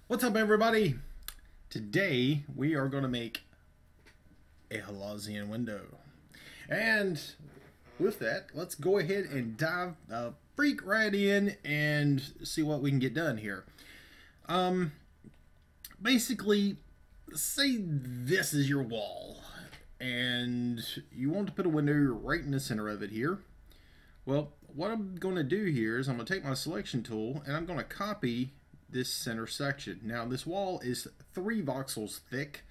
What's up, everybody? Today we are going to make a Halasian window. And with that, let's go ahead and dive freak right in and see what we can get done here. Basically, say this is your wall and you want to put a window right in the center of it here. Well, what I'm going to do here is I'm going to take my selection tool and I'm going to copy this center section. Now this wall is 3 voxels thick,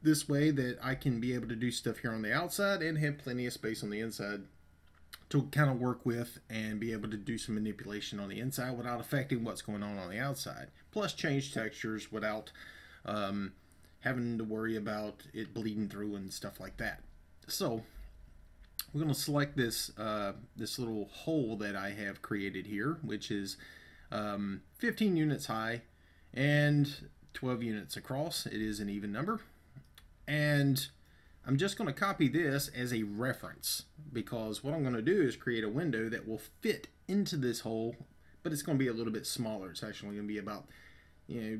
this way that I can be able to do stuff here on the outside and have plenty of space on the inside to kind of work with and be able to do some manipulation on the inside without affecting what's going on the outside. Plus change textures without having to worry about it bleeding through and stuff like that. So we're going to select this this little hole that I have created here, which is 15 units high and 12 units across. It is an even number, and I'm just going to copy this as a reference because what I'm going to do is create a window that will fit into this hole, but it's going to be a little bit smaller. It's actually going to be about, I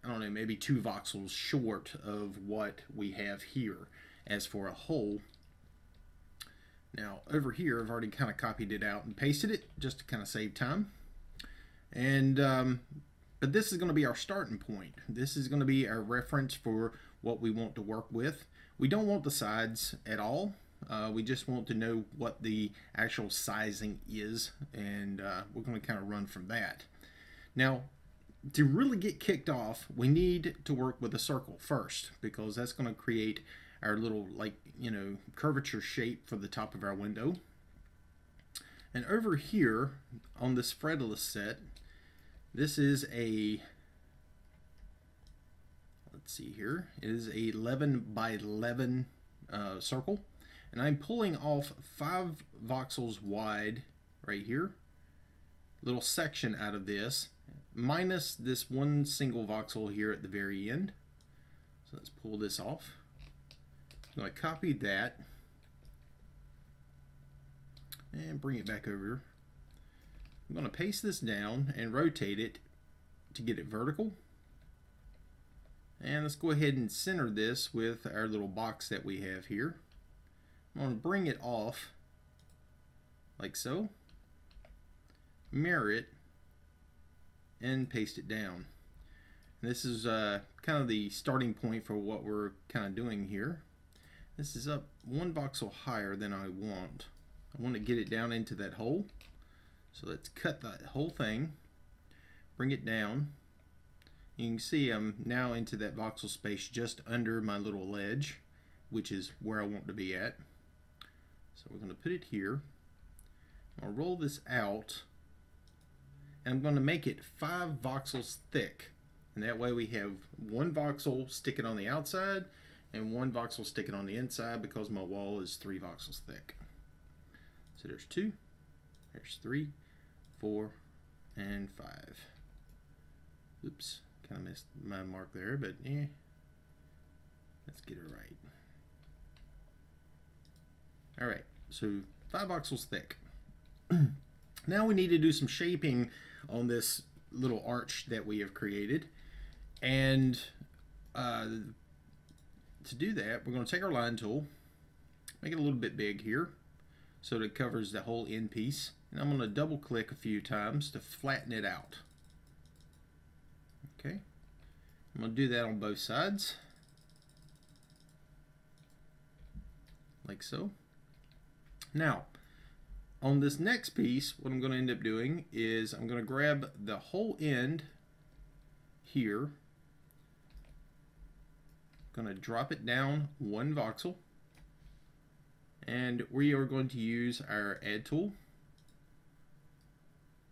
don't know, maybe 2 voxels short of what we have here as for a hole. Now over here I've already kind of copied it out and pasted it just to kind of save time. And but this is going to be our starting point. This is going to be our reference for what we want to work with. We don't want the sides at all. We just want to know what the actual sizing is, and we're going to kind of run from that. Now, to really get kicked off, we need to work with a circle first, because that's going to create our little, curvature shape for the top of our window. And over here on this fretless set, this is a, let's see here, it is a 11 by 11 circle, and I'm pulling off 5 voxels wide right here, little section out of this, minus this one single voxel here at the very end. So let's pull this off. I'm going to copy that and bring it back over here. I'm going to paste this down and rotate it to get it vertical. And let's go ahead and center this with our little box that we have here. I'm going to bring it off like so, mirror it, and paste it down. And this is kind of the starting point for what we're kind of doing here. This is up 1 voxel higher than I want. I want to get it down into that hole. So let's cut that whole thing, bring it down. You can see I'm now into that voxel space just under my little ledge, which is where I want to be at. So we're going to put it here. I'll roll this out, and I'm going to make it 5 voxels thick. And that way we have 1 voxel sticking on the outside and 1 voxel sticking on the inside, because my wall is 3 voxels thick. So there's 2, there's 3, 4, and 5. Oops, kind of missed my mark there, but let's get it right. Alright, so 5 voxels thick. Now we need to do some shaping on this little arch that we have created, and to do that we're going to take our line tool, make it a little bit big here so that it covers the whole end piece. And I'm going to double click a few times to flatten it out. Okay, I'm going to do that on both sides, like so. Now, on this next piece, what I'm going to end up doing is I'm going to grab the whole end here, going to drop it down 1 voxel, and we are going to use our add tool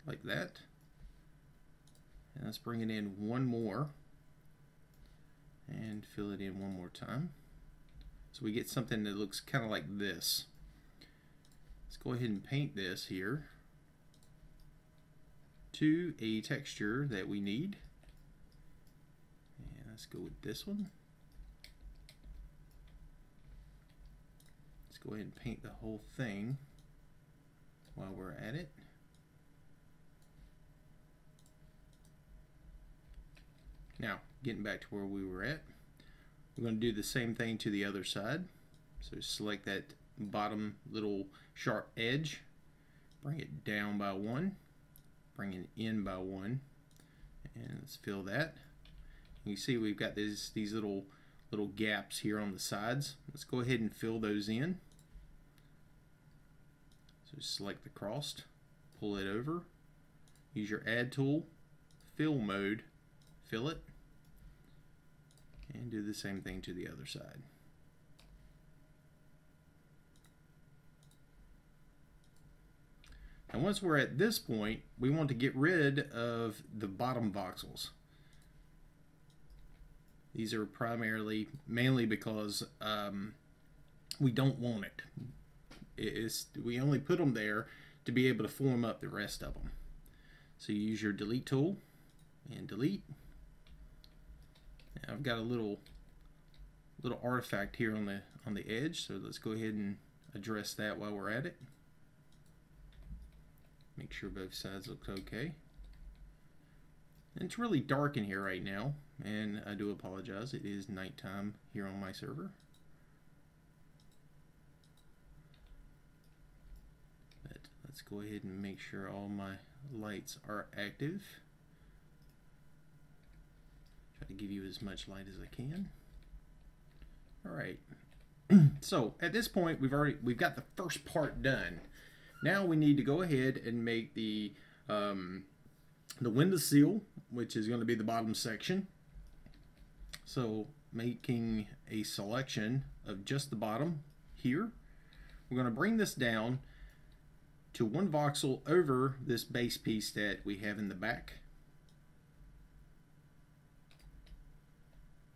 like that. And let's bring it in 1 more and fill it in 1 more time, so we get something that looks kind of like this. Let's go ahead and paint this here to a texture that we need, and let's go with this one. Let's go ahead and paint the whole thing while we're at it. Now, getting back to where we were at, we're going to do the same thing to the other side. So select that bottom little sharp edge, bring it down by 1, bring it in by 1, and let's fill that. You see we've got these little gaps here on the sides. Let's go ahead and fill those in. So select the crossed, pull it over, use your add tool, fill mode, fill it, and do the same thing to the other side. And once we're at this point, we want to get rid of the bottom voxels. These are mainly because we don't want it. We only put them there to be able to form up the rest of them. So you use your delete tool and delete. Now I've got a little artifact here on the edge, so let's go ahead and address that while we're at it. Make sure both sides look okay. And it's really dark in here right now, and I do apologize. It is nighttime here on my server. But let's go ahead and make sure all my lights are active. Try to give you as much light as I can. All right. So at this point, we've got the first part done. Now we need to go ahead and make the window seal, which is going to be the bottom section. So making a selection of just the bottom here, we're going to bring this down to 1 voxel over this base piece that we have in the back,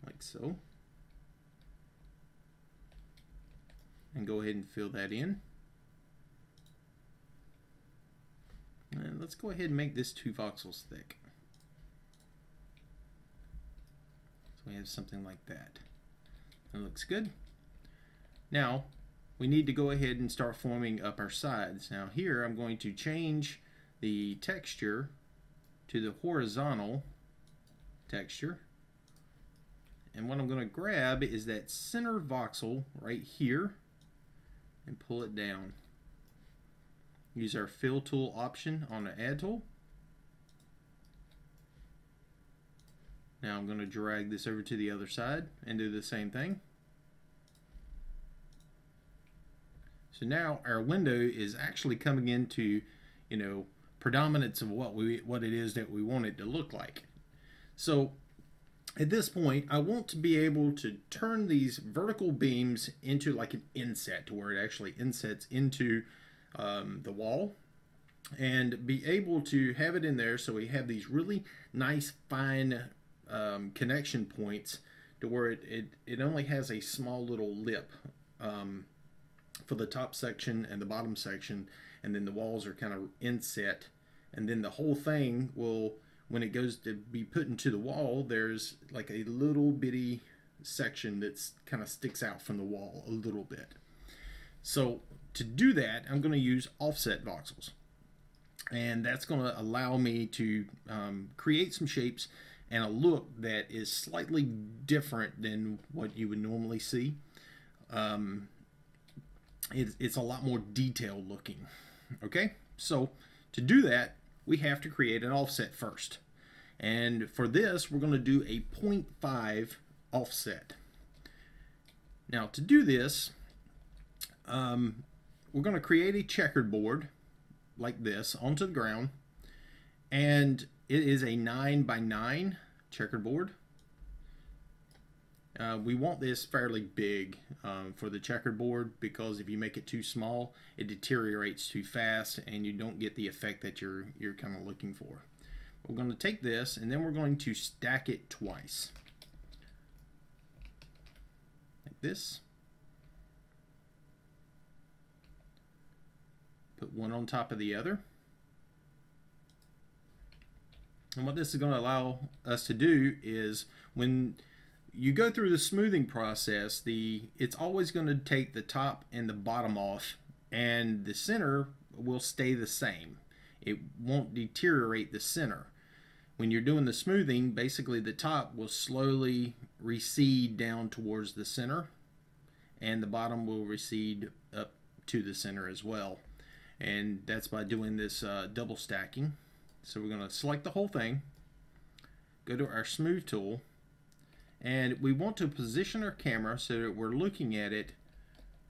like so, and go ahead and fill that in. And let's go ahead and make this 2 voxels thick. So we have something like that. That looks good. Now we need to go ahead and start forming up our sides. Now here I'm going to change the texture to the horizontal texture. And what I'm going to grab is that center voxel right here and pull it down. Use our fill tool option on the add tool. Now I'm going to drag this over to the other side and do the same thing. So now our window is actually coming into, predominance of what it is that we want it to look like. So at this point, I want to be able to turn these vertical beams into like an inset, to where it actually insets into the wall, and be able to have it in there so we have these really nice fine connection points, to where it only has a small little lip for the top section and the bottom section, and then the walls are kind of inset, and then the whole thing will, when it goes to be put into the wall, there's like a little bitty section that's kind of sticks out from the wall a little bit. So to do that, I'm going to use offset voxels, and that's going to allow me to create some shapes and a look that is slightly different than what you would normally see. It's a lot more detailed looking. Okay, so to do that, we have to create an offset first, and for this we're going to do a 0.5 offset. Now to do this, we're going to create a checkerboard like this onto the ground, and it is a 9x9 checkerboard. We want this fairly big for the checkerboard, because if you make it too small, it deteriorates too fast and you don't get the effect that you're kind of looking for. We're going to take this and then we're going to stack it twice, like this. Put one on top of the other. And what this is going to allow us to do is, when you go through the smoothing process, it's always going to take the top and the bottom off, and the center will stay the same. It won't deteriorate the center. when you're doing the smoothing, basically the top will slowly recede down towards the center, and the bottom will recede up to the center as well. And that's by doing this double stacking. So we're going to select the whole thing, go to our smooth tool, and we want to position our camera so that we're looking at it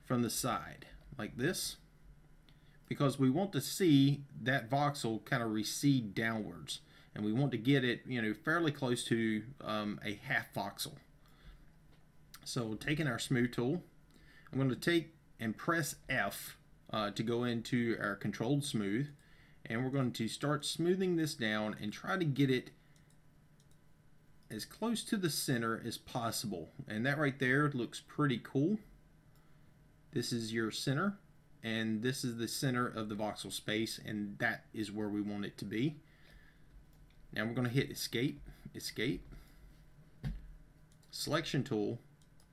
from the side like this, because we want to see that voxel kind of recede downwards, and we want to get it, you know, fairly close to a half voxel. So taking our smooth tool, I'm going to take and press F to go into our controlled smooth, and we're going to start smoothing this down and try to get it as close to the center as possible. And that right there looks pretty cool. This is your center, and this is the center of the voxel space, and that is where we want it to be. Now we're going to hit escape, selection tool,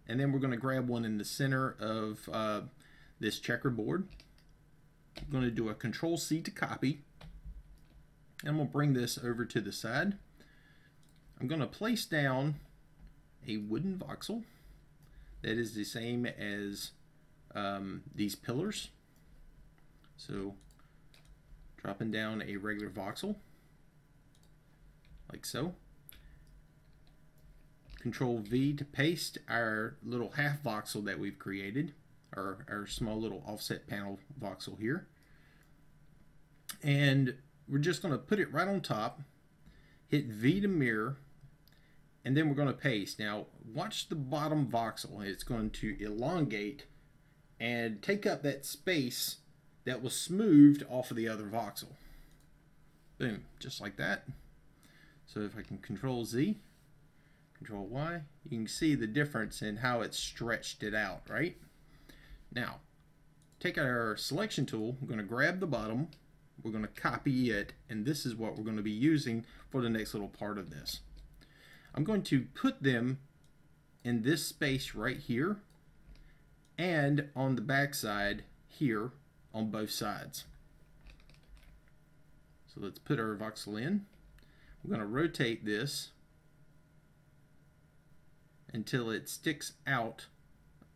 and then we're going to grab one in the center of this checkerboard. I'm going to do a Control C to copy, and I'm going to bring this over to the side. I'm going to place down a wooden voxel that is the same as these pillars. So dropping down a regular voxel like so. Control V to paste our little half voxel that we've created, or our small little offset panel voxel here. And we're just going to put it right on top, hit V to mirror, and then we're going to paste. Now watch the bottom voxel. It's going to elongate and take up that space that was smoothed off of the other voxel. Boom, just like that. So if I can Control Z, Control Y, you can see the difference in how it's stretched it out, right? Now, take our selection tool, we're going to grab the bottom, we're going to copy it, and this is what we're going to be using for the next little part of this. I'm going to put them in this space right here, and on the back side here on both sides. So let's put our voxel in. We're going to rotate this until it sticks out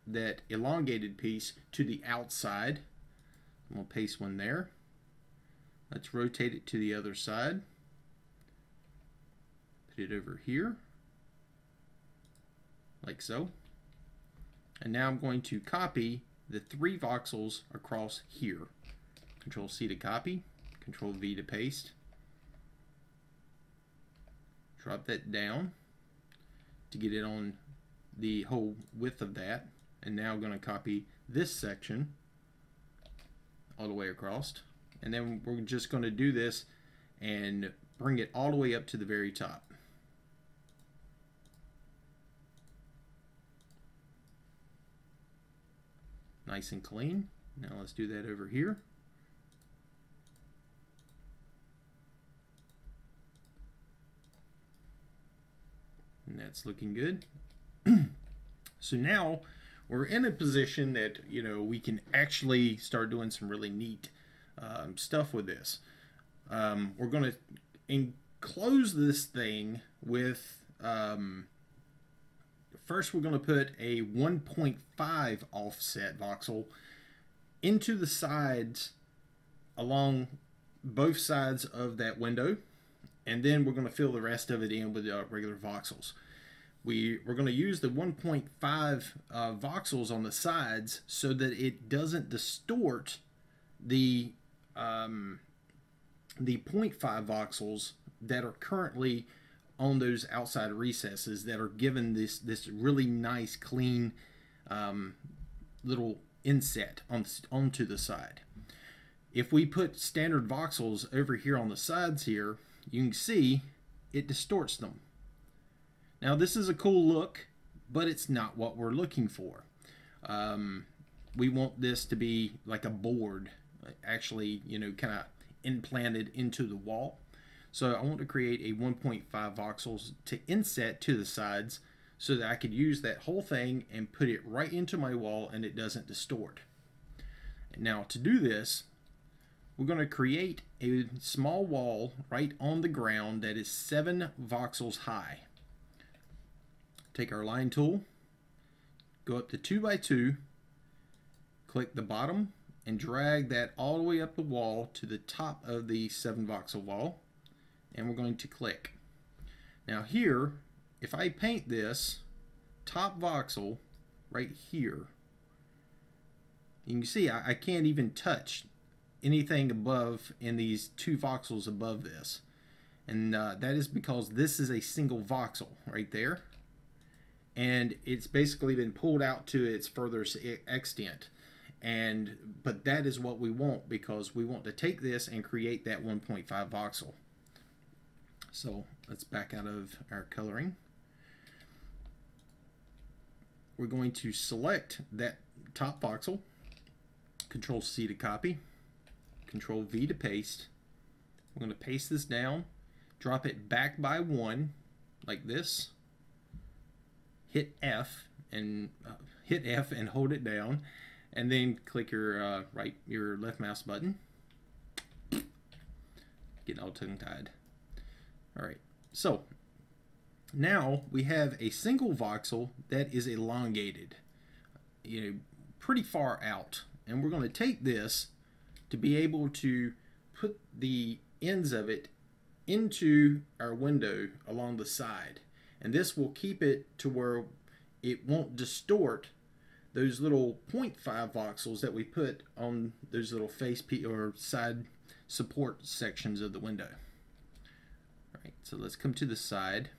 that elongated piece to the outside. I'm going to paste one there. Let's rotate it to the other side. Put it over here, like so. And now I'm going to copy the 3 voxels across here. Control C to copy, Control V to paste. Drop that down to get it on the whole width of that. And now I'm going to copy this section all the way across. And then we're just going to do this and bring it all the way up to the very top. Nice and clean. Now let's do that over here. And that's looking good. So now we're in a position that, you know, we can actually start doing some really neat stuff with this. We're going to enclose this thing with, first we're going to put a 1.5 offset voxel into the sides along both sides of that window, and then we're going to fill the rest of it in with regular voxels. We're going to use the 1.5 voxels on the sides so that it doesn't distort the 0.5 voxels that are currently on those outside recesses that are given this really nice clean little inset onto the side. If we put standard voxels over here on the sides here, you can see it distorts them. Now this is a cool look, but it's not what we're looking for. We want this to be like a board, actually, you know, kind of implanted into the wall. So I want to create a 1.5 voxels to inset to the sides so that I could use that whole thing and put it right into my wall and it doesn't distort. Now to do this, we're going to create a small wall right on the ground that is 7 voxels high. Take our line tool, go up to 2 by 2, click the bottom, and drag that all the way up the wall to the top of the 7 voxel wall, and we're going to click. Now here, if I paint this top voxel right here, you can see I can't even touch anything above in these 2 voxels above this, and that is because this is a single voxel right there, and it's basically been pulled out to its furthest extent. But that is what we want, because we want to take this and create that 1.5 voxel. So let's back out of our coloring. We're going to select that top voxel, Control C to copy, Control V to paste. We're going to paste this down, drop it back by 1 like this, hit F and hold it down, and then click your left mouse button. Getting all tongue-tied. Alright, so now we have a single voxel that is elongated, pretty far out, and we're going to take this to be able to put the ends of it into our window along the side, and this will keep it to where it won't distort those little 0.5 voxels that we put on those little face or side support sections of the window. Alright, so let's come to the side,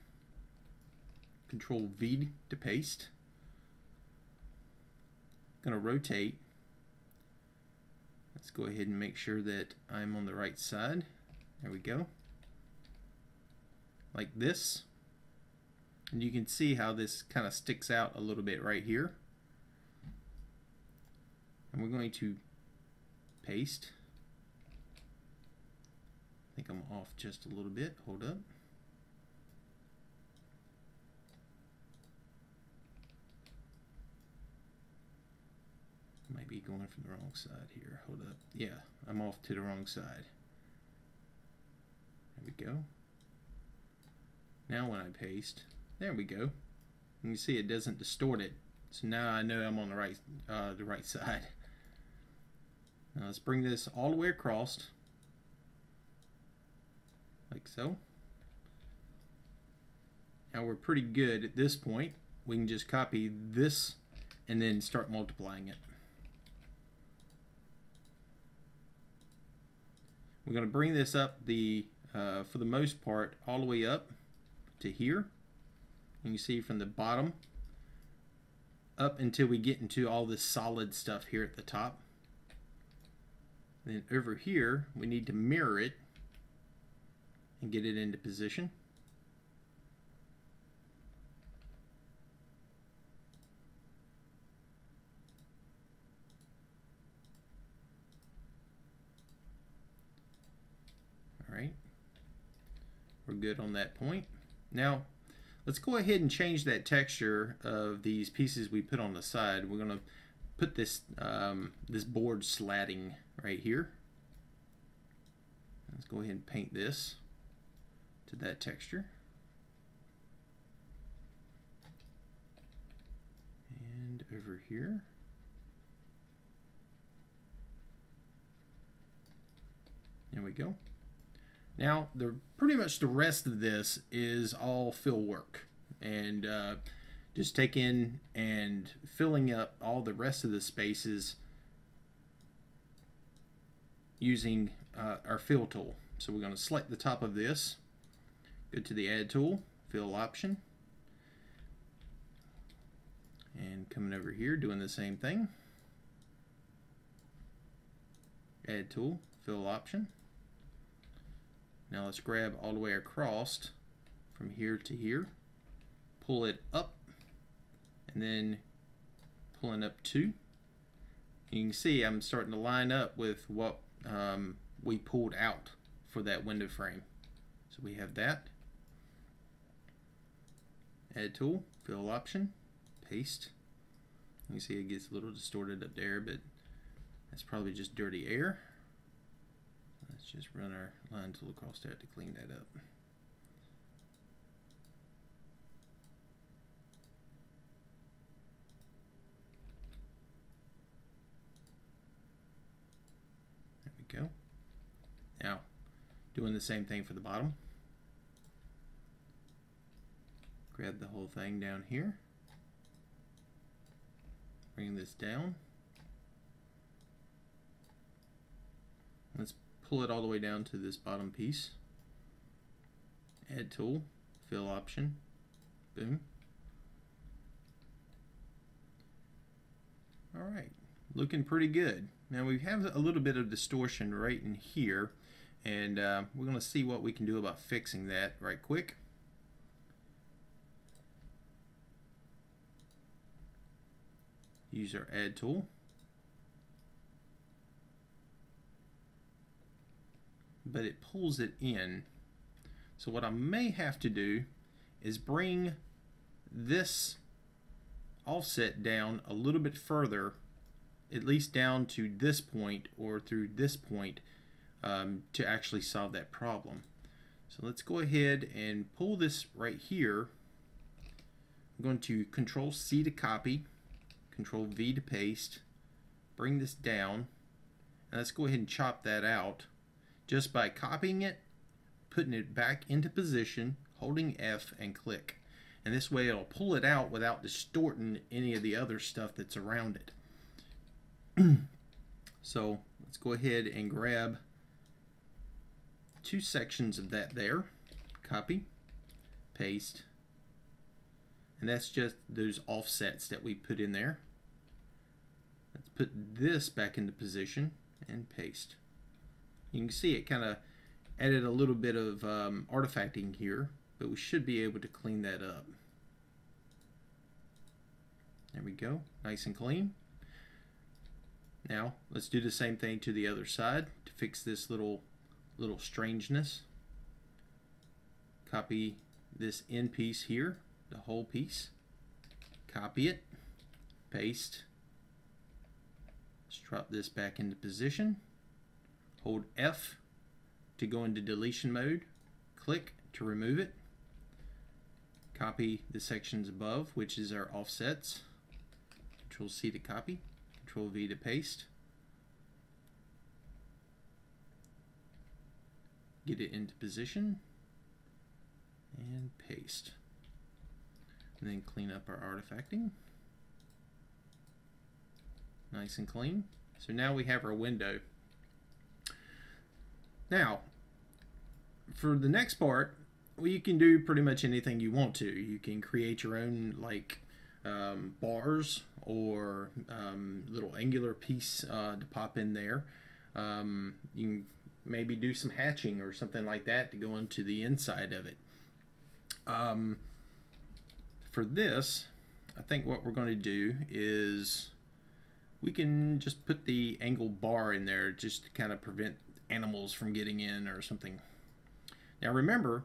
Control V to paste. Going to rotate. Let's go ahead and make sure that I'm on the right side. There we go. Like this. And you can see how this kind of sticks out a little bit right here. And we're going to paste. I think I'm off just a little bit. Hold up. Might be going from the wrong side here. Hold up. Yeah, I'm off to the wrong side. There we go. Now when I paste, there we go. You can see it doesn't distort it. So now I know I'm on the right side. Now let's bring this all the way across, like so. Now we're pretty good at this point. We can just copy this and then start multiplying it. We're going to bring this up for the most part all the way up to here. You can see from the bottom up until we get into all this solid stuff here at the top. Then over here we need to mirror it and get it into position. Alright, we're good on that point. Now let's go ahead and change that texture of these pieces we put on the side. We're going to put this this board slatting right here. Let's go ahead and paint this to that texture. And over here. There we go. Now, pretty much the rest of this is all fill work, and just taking and filling up all the rest of the spaces using our fill tool. So we're going to select the top of this, go to the add tool, fill option, and coming over here doing the same thing, add tool, fill option. Now let's grab all the way across from here to here, pull it up, and then pulling up 2. You can see I'm starting to line up with what we pulled out for that window frame. So we have that. Add tool, fill option, paste. You can see it gets a little distorted up there, but that's probably just dirty air. Let's just run our line tool across that to clean that up. There we go. Now, doing the same thing for the bottom. Grab the whole thing down here. Bring this down. Let's pull it all the way down to this bottom piece. Add tool, fill option, boom. Alright, looking pretty good. Now we have a little bit of distortion right in here, and we're going to see what we can do about fixing that right quick. Use our add tool. But it pulls it in. So what I may have to do is bring this offset down a little bit further, at least down to this point or through this point, to actually solve that problem. So let's go ahead and pull this right here. I'm going to Control C to copy, Control V to paste, bring this down, and let's go ahead and chop that out just by copying it, putting it back into position, holding F and click. And this way it'll pull it out without distorting any of the other stuff that's around it. So let's go ahead and grab two sections of that there, copy, paste, and that's just those offsets that we put in there. Let's put this back into position and paste. You can see it kind of added a little bit of artifacting here, but we should be able to clean that up. There we go, nice and clean. Now let's do the same thing to the other side to fix this little strangeness. Copy this end piece here, the whole piece, copy it, paste, let's drop this back into position, hold F to go into deletion mode, click to remove it, copy the sections above, which is our offsets, Control C to copy, Control V to paste, get it into position, and paste. And then clean up our artifacting. Nice and clean. So now we have our window. Now, for the next part, well, you can do pretty much anything you want to. You can create your own bars or little angular piece to pop in there. You can maybe do some hatching or something like that to go into the inside of it. For this, I think what we're going to do is we can just put the angle bar in there just to kind of prevent animals from getting in or something. Now remember,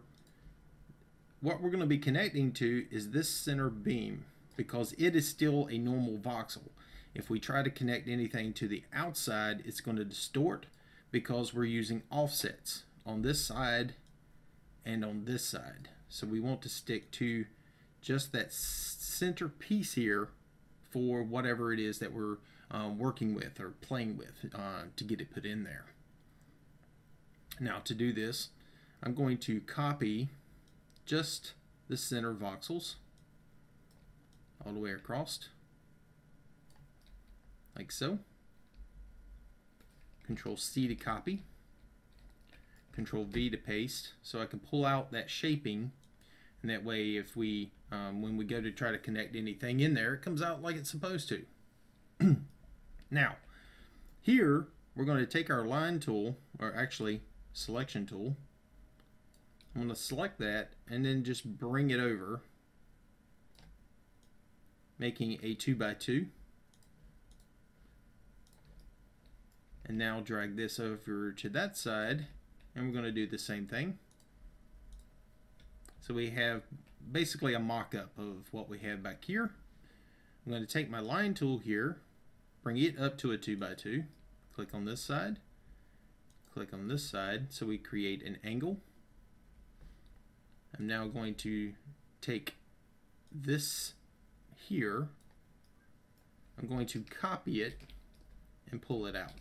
what we're going to be connecting to is this center beam, because it is still a normal voxel. If we try to connect anything to the outside, it's going to distort because we're using offsets on this side and on this side. So we want to stick to just that center piece here for whatever it is that we're working with or playing with to get it put in there. Now to do this, I'm going to copy just the center voxels all the way across, like so. Control C to copy, Control V to paste, so I can pull out that shaping, and that way if we when we go to try to connect anything in there, it comes out like it's supposed to. Now here we're going to take our line tool, or actually selection tool. I'm going to select that and then just bring it over, making a 2x2, and now drag this over to that side, and we're going to do the same thing. So we have basically a mock-up of what we have back here. I'm going to take my line tool here, bring it up to a 2x2, click on this side, click on this side, so we create an angle. I'm now going to take this here, I'm going to copy it and pull it out.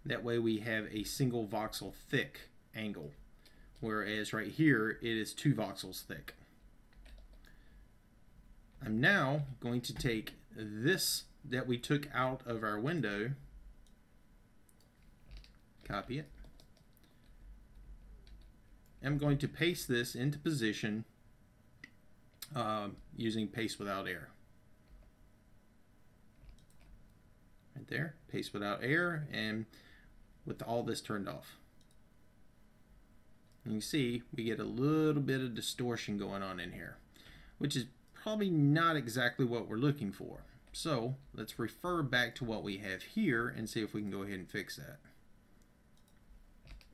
That way we have a single voxel thick angle, whereas right here it is 2 voxels thick. I'm now going to take this that we took out of our window, copy it. I'm going to paste this into position using paste without error. Right there, paste without error, and with all this turned off. And you see we get a little bit of distortion going on in here, which is probably not exactly what we're looking for. So let's refer back to what we have here and see if we can go ahead and fix that.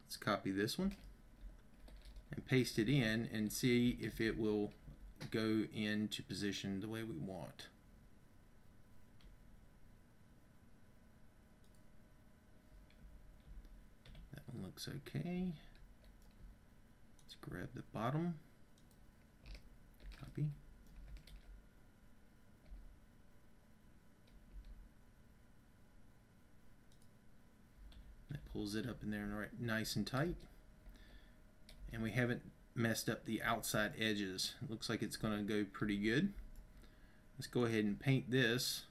Let's copy this one and paste it in and see if it will go into position the way we want. That one looks okay. Let's grab the bottom, copy. That pulls it up in there right, nice and tight. And we haven't messed up the outside edges. It looks like it's going to go pretty good. Let's go ahead and paint this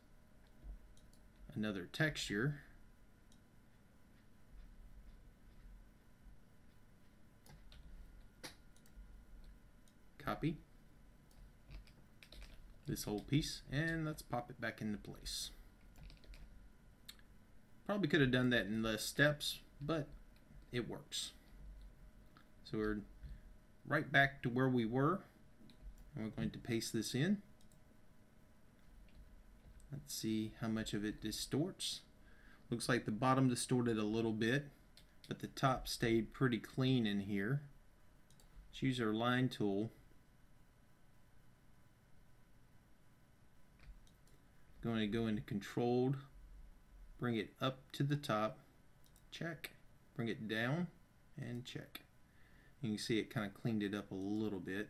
another texture. Copy this whole piece and let's pop it back into place. Probably could have done that in less steps, but it works. So we're right back to where we were, and we're going to paste this in. Let's see how much of it distorts. Looks like the bottom distorted a little bit, but the top stayed pretty clean in here. Let's use our line tool. Going to go into controlled, bring it up to the top, check, bring it down, and check. You can see it kind of cleaned it up a little bit.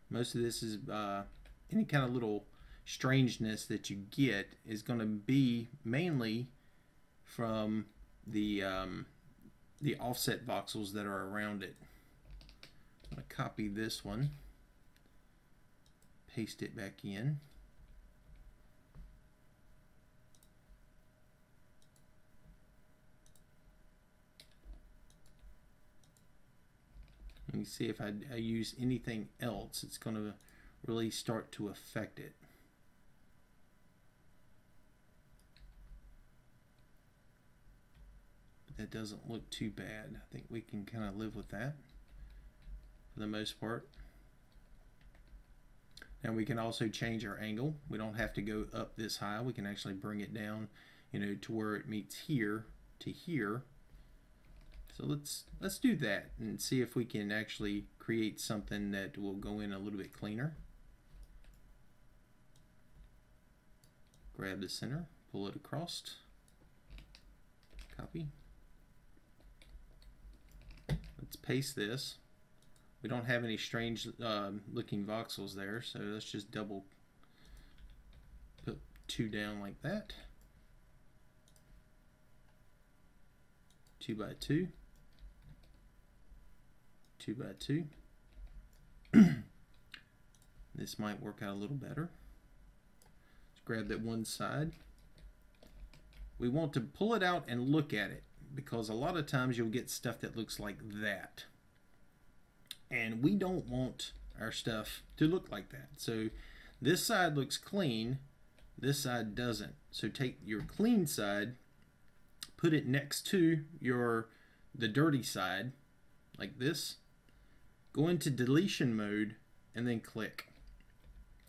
Most of this is any kind of little strangeness that you get is going to be mainly from the offset voxels that are around it. I'm going to copy this one, paste it back in. You can see if I use anything else, it's going to really start to affect it. But that doesn't look too bad. I think we can kind of live with that for the most part. And we can also change our angle. We don't have to go up this high. We can actually bring it down, you know, to where it meets here to here. So let's do that and see if we can actually create something that will go in a little bit cleaner. Grab the center, pull it across, copy. Let's paste this. We don't have any strange looking voxels there, so let's just double put 2 down like that. 2 by 2. 2 by 2. This might work out a little better. Let's grab that one side. We want to pull it out and look at it, because a lot of times you'll get stuff that looks like that. And we don't want our stuff to look like that. So this side looks clean, this side doesn't. So take your clean side, put it next to the dirty side, like this. Go into deletion mode and then click.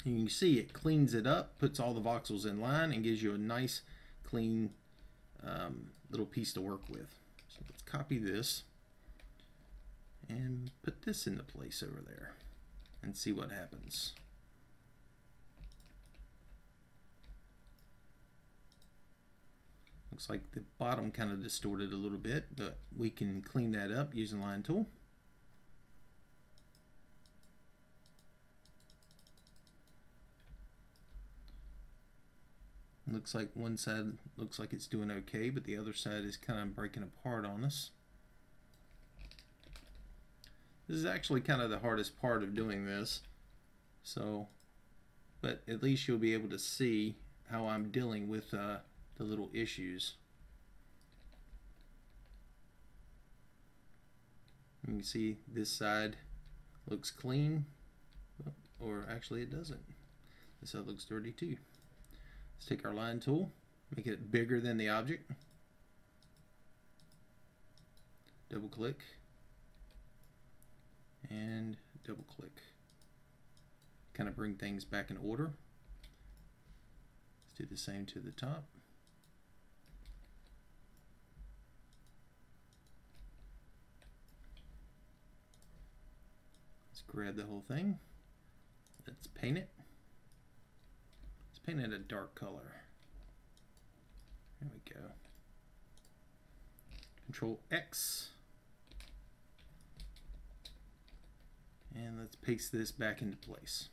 And you can see it cleans it up, puts all the voxels in line, and gives you a nice clean little piece to work with. So let's copy this. and put this into place over there and see what happens. Looks like the bottom kind of distorted a little bit, but we can clean that up using line tool. Looks like one side looks like it's doing okay, but the other side is kind of breaking apart on us. This is actually kind of the hardest part of doing this. So, but at least you'll be able to see how I'm dealing with the little issues. You can see this side looks clean, or actually it doesn't. This side looks dirty too. Let's take our line tool, make it bigger than the object, double click, and double click. Kind of bring things back in order. Let's do the same to the top. Let's grab the whole thing. Let's paint it. Let's paint it a dark color. There we go. Control X. And let's paste this back into place.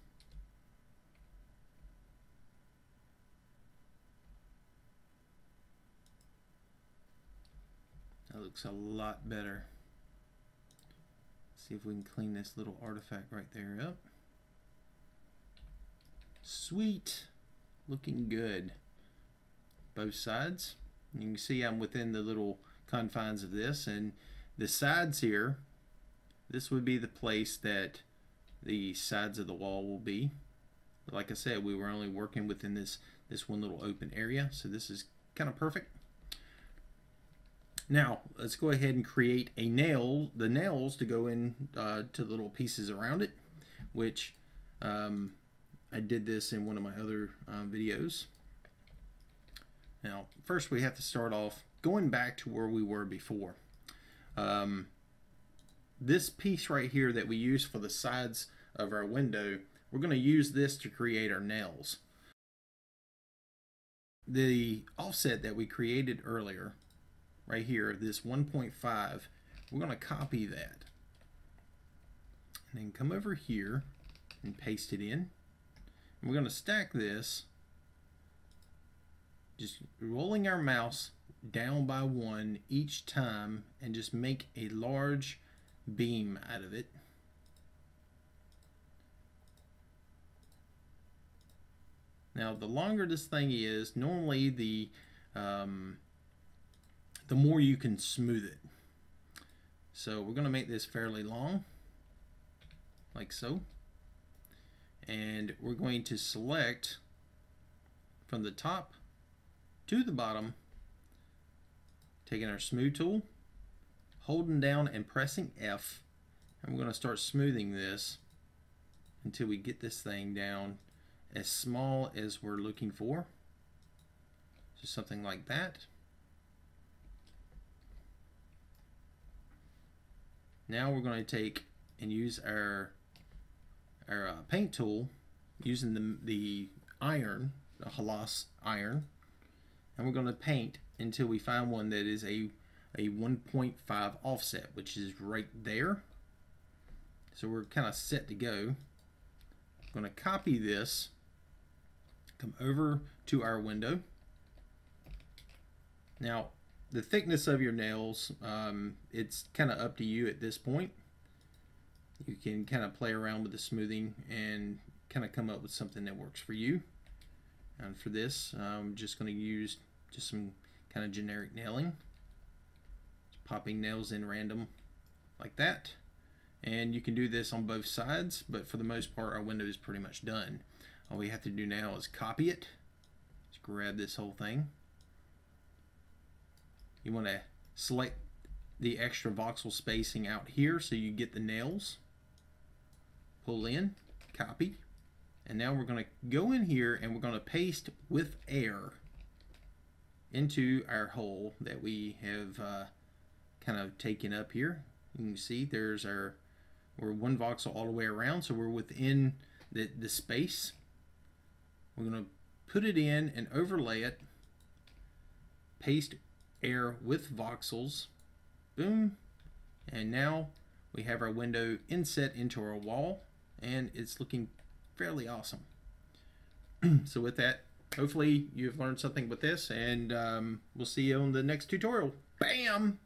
That looks a lot better. See if we can clean this little artifact right there up. Sweet. Looking good. Both sides. You can see I'm within the little confines of this, and the sides here, this would be the place that the sides of the wall will be. Like I said, we were only working within this one little open area, so this is kind of perfect. Now let's go ahead and create the nails to go in to the little pieces around it, which I did this in one of my other videos. Now first we have to start off going back to where we were before. This piece right here that we use for the sides of our window, we're going to use this to create our nails. The offset that we created earlier, right here, this 1.5, we're going to copy that. And then come over here and paste it in. And we're going to stack this, just rolling our mouse down by one each time, and just make a large beam out of it. Now the longer this thing is, normally the more you can smooth it. So we're going to make this fairly long, like so, and we're going to select from the top to the bottom, taking our smooth tool, holding down and pressing F, and we're going to start smoothing this until we get this thing down as small as we're looking for. Just something like that. Now we're going to take and use our paint tool using the iron, the Halas iron, and we're going to paint until we find one that is a 1.5 offset, which is right there. So we're kind of set to go. I'm going to copy this, come over to our window. Now the thickness of your nails, it's kind of up to you at this point. You can kind of play around with the smoothing and kind of come up with something that works for you. And for this, I'm just going to use just some kind of generic nailing. Just popping nails in random like that. And you can do this on both sides, but for the most part our window is pretty much done. All we have to do now is copy it. Just grab this whole thing. You want to select the extra voxel spacing out here so you get the nails. Pull in, copy, and now we're going to go in here and we're going to paste with air into our hole that we have kind of taken up here. You can see we're one voxel all the way around, so we're within the space. We're going to put it in and overlay it. Paste air with voxels. Boom. And now we have our window inset into our wall, and it's looking fairly awesome. So with that, hopefully you've learned something with this, and we'll see you on the next tutorial. Bam!